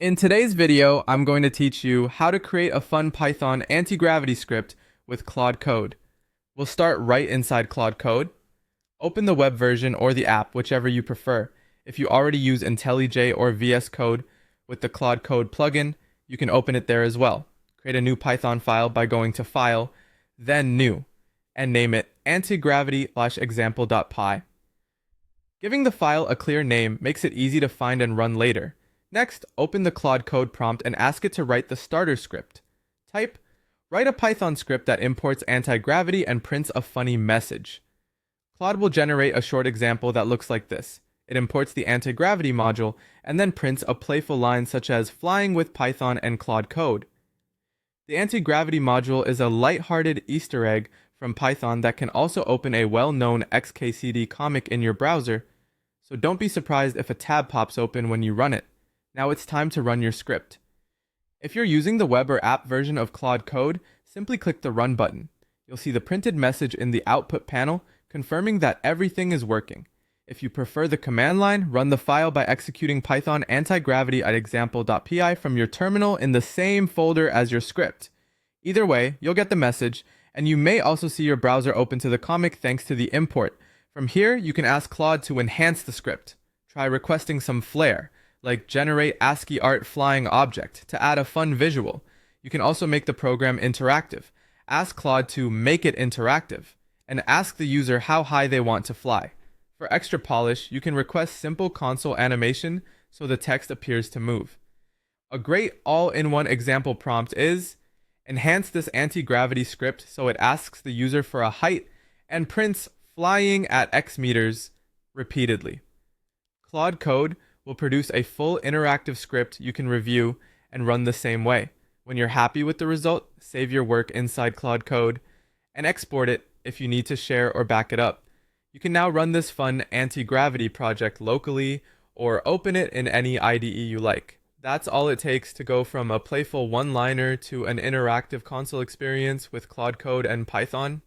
In today's video, I'm going to teach you how to create a fun Python anti-gravity script with Claude Code. We'll start right inside Claude Code. Open the web version or the app, whichever you prefer. If you already use IntelliJ or VS Code with the Claude Code plugin, you can open it there as well. Create a new Python file by going to File, then New, and name it antigravity-example.py. Giving the file a clear name makes it easy to find and run later. Next, open the Claude Code prompt and ask it to write the starter script. Type, write a Python script that imports anti-gravity and prints a funny message. Claude will generate a short example that looks like this. It imports the anti-gravity module and then prints a playful line such as flying with Python and Claude Code. The anti-gravity module is a light-hearted Easter egg from Python that can also open a well-known XKCD comic in your browser, so don't be surprised if a tab pops open when you run it. Now it's time to run your script. If you're using the web or app version of Claude Code, simply click the Run button. You'll see the printed message in the output panel confirming that everything is working. If you prefer the command line, run the file by executing Python antigravity at example.py from your terminal in the same folder as your script. Either way, you'll get the message, and you may also see your browser open to the comic thanks to the import. From here, you can ask Claude to enhance the script. Try requesting some flair, like generate ASCII art flying object, to add a fun visual. You can also make the program interactive. Ask Claude to make it interactive, and ask the user how high they want to fly. For extra polish, you can request simple console animation so the text appears to move. A great all-in-one example prompt is, enhance this anti-gravity script so it asks the user for a height and prints flying at X meters repeatedly. Claude Code will produce a full interactive script you can review and run the same way. When you're happy with the result, save your work inside Claude Code and export it if you need to share or back it up. You can now run this fun anti-gravity project locally or open it in any IDE you like. That's all it takes to go from a playful one-liner to an interactive console experience with Claude Code and Python.